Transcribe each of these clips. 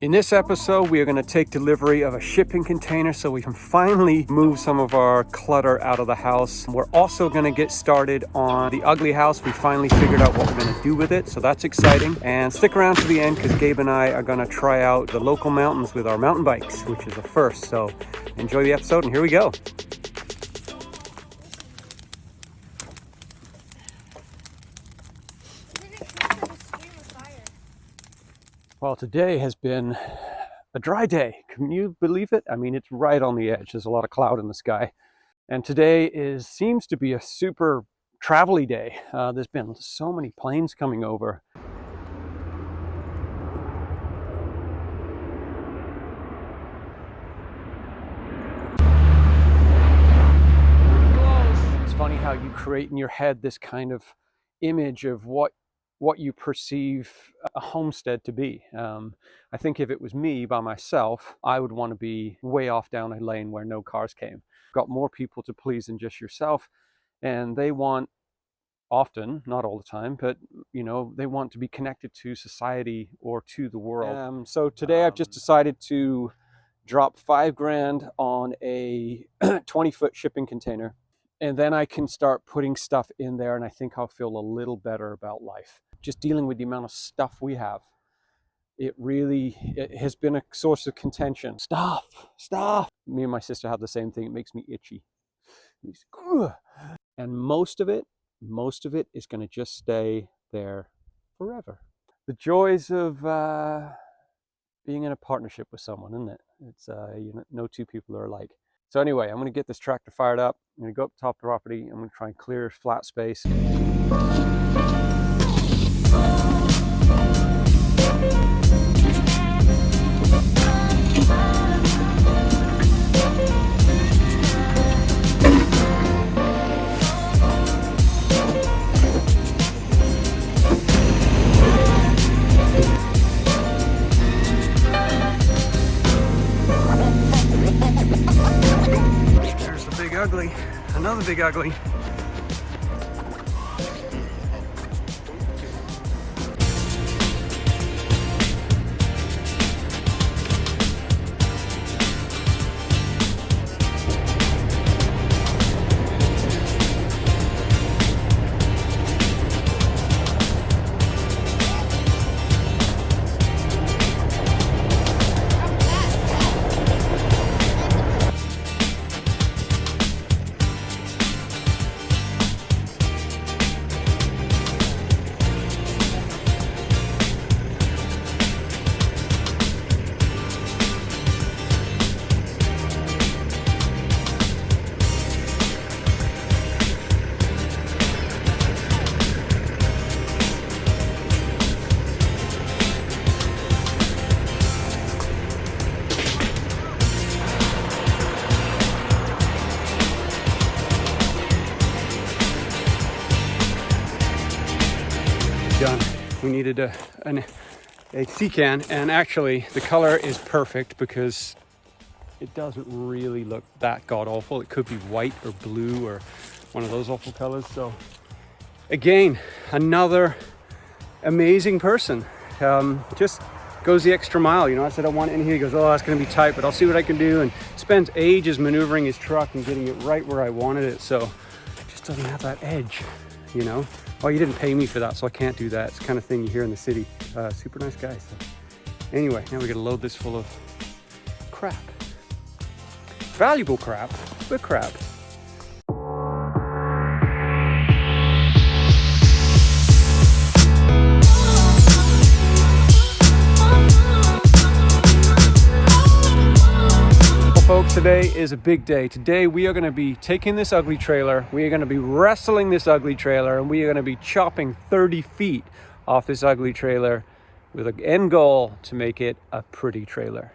In this episode, we are going to take delivery of a shipping container so we can finally move some of our clutter out of the house. We're also going to get started on the ugly house. We finally figured out what we're going to do with it, so that's exciting. And stick around to the end because Gabe and I are going to try out the local mountains with our mountain bikes, which is a first. So enjoy the episode and here we go. Well, today has been a dry day. Can you believe it? I mean, it's right on the edge. There's a lot of cloud in the sky. And today seems to be a super travel-y day. There's been so many planes coming over. It's funny how you create in your head this kind of image of what you perceive a homestead to be. I think if it was me by myself, I would want to be way off down a lane where no cars came. Got more people to please than just yourself, and they want, often, not all the time, but you know, they want to be connected to society or to the world. So today I've just decided to drop $5,000 on a 20-foot shipping container, and then I can start putting stuff in there, and I think I'll feel a little better about life. Just dealing with the amount of stuff we have, it has been a source of contention. Stuff. Me and my sister have the same thing. It makes me itchy. And most of it is going to just stay there forever. The joys of being in a partnership with someone, isn't it? It's no two people are alike. So anyway, I'm going to get this tractor fired up. I'm going to go up the top of the property. I'm going to try and clear flat space. There's the big ugly, another big ugly. Done. We needed a sea can, and actually the color is perfect because it doesn't really look that god awful. It could be white or blue or one of those awful colors. So again, another amazing person. Just goes the extra mile. You know, I said I want it in here. He goes, oh, that's going to be tight, but I'll see what I can do. And spends ages maneuvering his truck and getting it right where I wanted it. So it just doesn't have that edge, you know. Oh, you didn't pay me for that, so I can't do that. It's the kind of thing you hear in the city. Super nice guy. So anyway, now we got to load this full of crap. Valuable crap, but crap. Folks, today is a big day. Today we are going to be taking this ugly trailer, we are going to be wrestling this ugly trailer, and we are going to be chopping 30 feet off this ugly trailer with an end goal to make it a pretty trailer.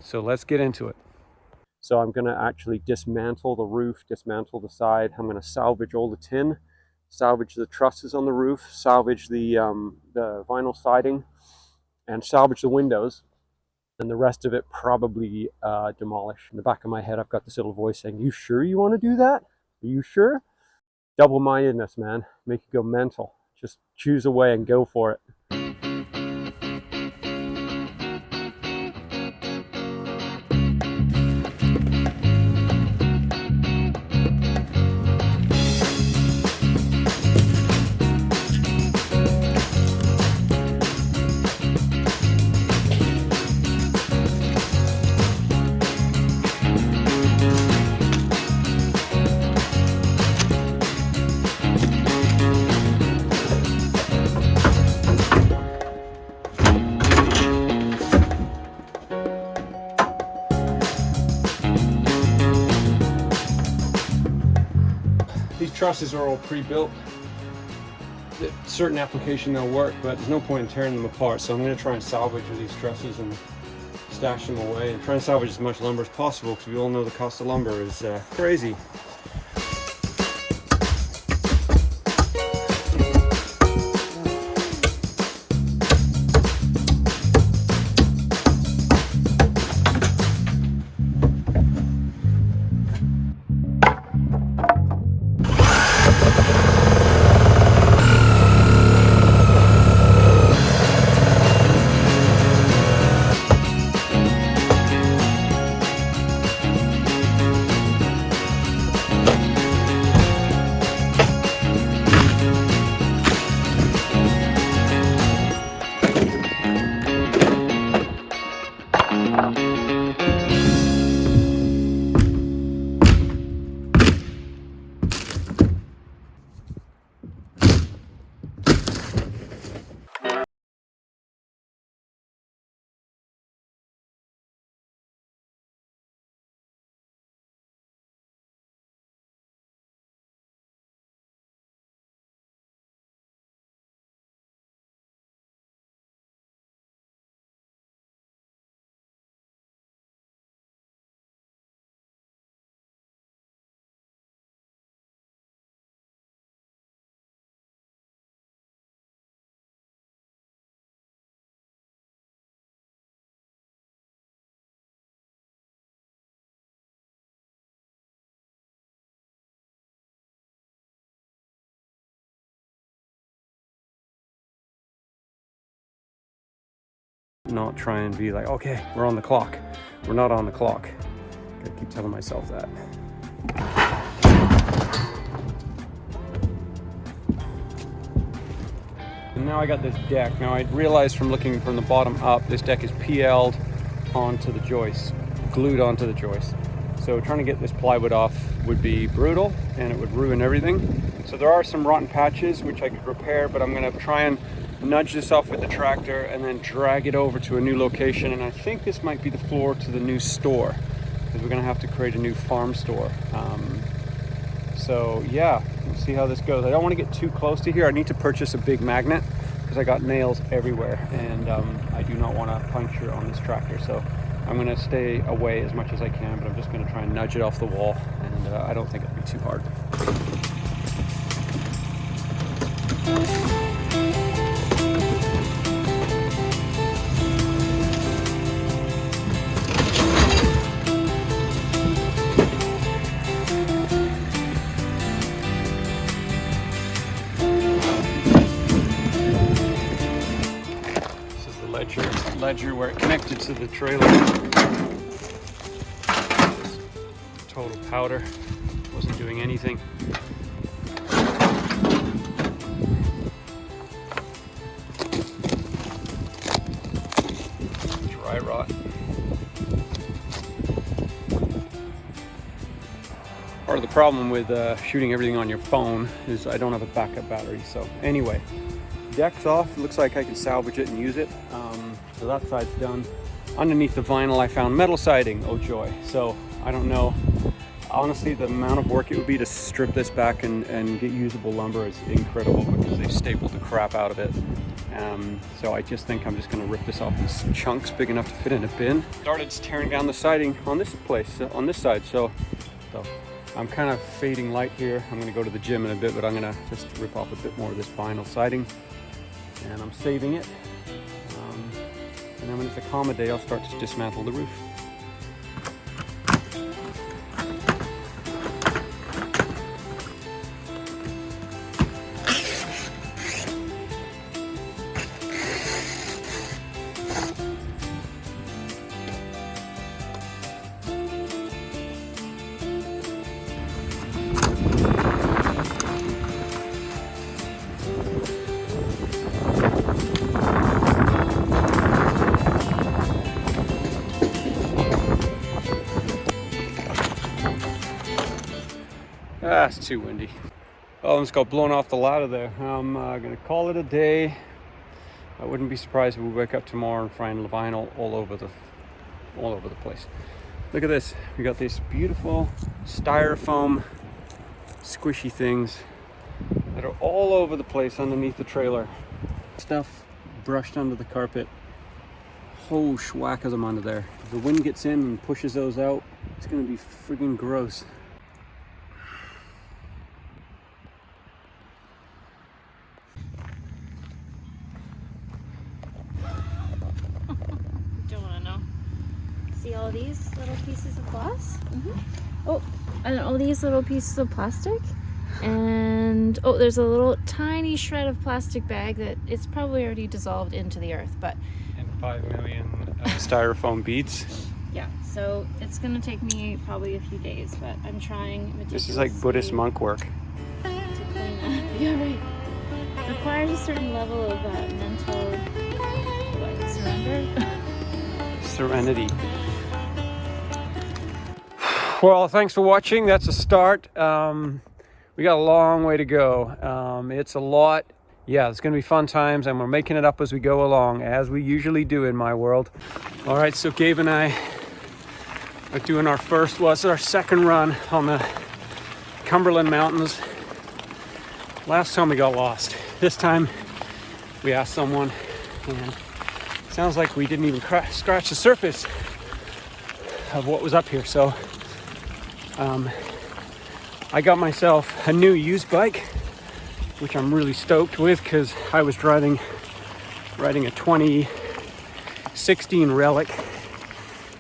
So let's get into it. So I'm going to actually dismantle the roof, dismantle the side. I'm going to salvage all the tin, salvage the trusses on the roof, salvage the vinyl siding, and salvage the windows. And the rest of it probably demolish. In the back of my head, I've got this little voice saying, you sure you want to do that? Are you sure? Double-mindedness, man. Make you go mental. Just choose a way and go for it. trusses are all pre-built. Certain application they'll work, but there's no point in tearing them apart, so I'm going to try and salvage these trusses and stash them away and try and salvage as much lumber as possible, because we all know the cost of lumber is crazy. Not try and be like, okay, we're on the clock. We're not on the clock. Gotta keep telling myself that. And now I got this deck. Now I realized from looking from the bottom up, this deck is PL'd onto the joist, glued onto the joist. So trying to get this plywood off would be brutal and it would ruin everything. So there are some rotten patches which I could repair, but I'm gonna try and nudge this off with the tractor and then drag it over to a new location. And I think this might be the floor to the new store, because we're gonna have to create a new farm store. So yeah, we'll see how this goes. I don't want to get too close to here. I need to purchase a big magnet because I got nails everywhere, and I do not want to puncture on this tractor. So I'm going to stay away as much as I can, but I'm just going to try and nudge it off the wall, and I don't think it'll be too hard. Ledger where it connected to the trailer. Total powder, wasn't doing anything. Dry rot. Part of the problem with shooting everything on your phone is I don't have a backup battery. So anyway, deck's off. It looks like I can salvage it and use it. So that side's done. Underneath the vinyl I found metal siding, oh joy. So I don't know, honestly the amount of work it would be to strip this back and get usable lumber is incredible, because they stapled the crap out of it. So I just think I'm just gonna rip this off in chunks big enough to fit in a bin. Started tearing down the siding on this place, on this side. So I'm kind of fading light here. I'm gonna go to the gym in a bit, but I'm gonna just rip off a bit more of this vinyl siding, and I'm saving it. And then when it's a calmer day, I'll start to dismantle the roof. Ah, it's too windy. Oh, I almost got blown off the ladder there. I'm gonna call it a day. I wouldn't be surprised if we wake up tomorrow and find vinyl all over the place. Look at this. We got this beautiful styrofoam squishy things that are all over the place underneath the trailer. Stuff brushed under the carpet. Whole schwack of them under there. If the wind gets in and pushes those out, it's gonna be friggin' gross. Don't want to know. See all these little pieces of glass? Oh, and all these little pieces of plastic. And oh, there's a little tiny shred of plastic bag that it's probably already dissolved into the earth, but And 5 million styrofoam beads. yeah, so it's gonna take me probably a few days, but I'm trying meticulously. This is like Buddhist monk work. To clean up. Yeah, right. Requires a certain level of mental surrender. Serenity. Well, thanks for watching. That's a start. We got a long way to go. It's a lot. Yeah, it's going to be fun times, and we're making it up as we go along, as we usually do in my world. All right, so Gabe and I are doing our second run on the Cumberland Mountains. Last time we got lost. This time we asked someone, and it sounds like we didn't even scratch the surface of what was up here. So I got myself a new used bike, which I'm really stoked with because I was riding a 2016 Relic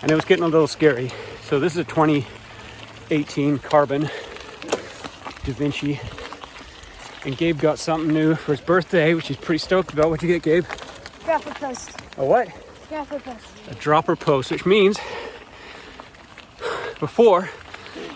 and it was getting a little scary. So this is a 2018 Carbon Da Vinci, and Gabe got something new for his birthday, which he's pretty stoked about. What'd you get, Gabe? Dropper post. A what? Dropper post. A dropper post, which means before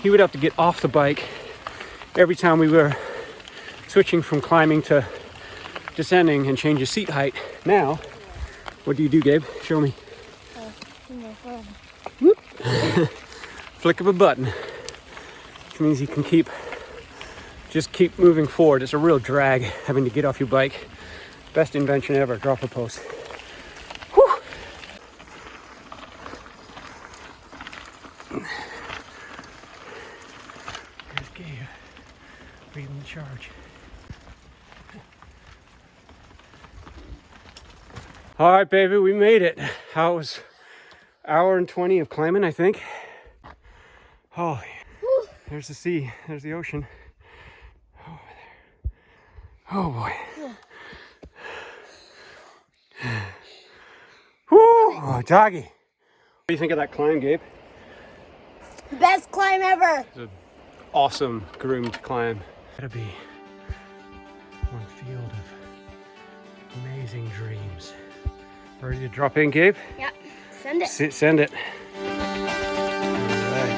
he would have to get off the bike every time we were switching from climbing to descending and change his seat height. Now, what do you do, Gabe? Show me. Whoop. Flick of a button, which means you can just keep moving forward. It's a real drag having to get off your bike. Best invention ever, dropper post. Whew. There's Gabe, leading the charge. All right, baby, we made it. That was an hour and 20 of climbing, I think. Oh, there's the sea, there's the ocean. Over there. Oh boy. Whoo, doggy. What do you think of that climb, Gabe? Best climb ever. It's an awesome groomed climb. Gotta be one field of amazing dreams. Ready to drop in, Gabe? Yeah. Send it. Send it. All right.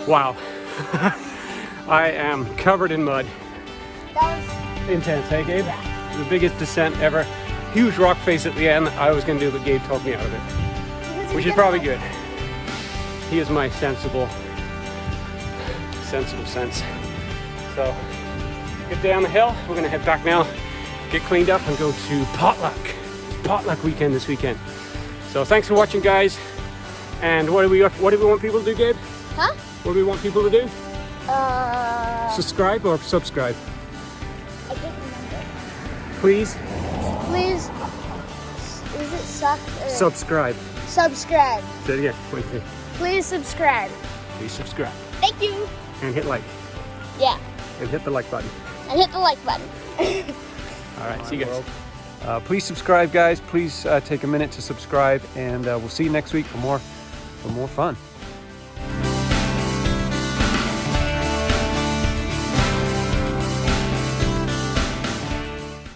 Wow. I am covered in mud. That was Intense, hey, Gabe? The biggest descent ever. Huge rock face at the end. I was gonna do it, but Gabe talked me out of it, which is probably good. He is my sensible sense. So, get down the hill. We're gonna head back now, get cleaned up, and go to potluck weekend this weekend. So thanks for watching, guys. And what do we want people to do, Gabe? Huh? What do we want people to do? Subscribe. Subscribe or subscribe? I can't remember. Please Please. Is it suck? subscribe. Subscribe. Say it again. 23. Please subscribe. Please subscribe. Thank you. And hit like. Yeah. And hit the like button. And hit the like button. All right, see you guys. Please subscribe, guys. Please take a minute to subscribe, and we'll see you next week for more fun.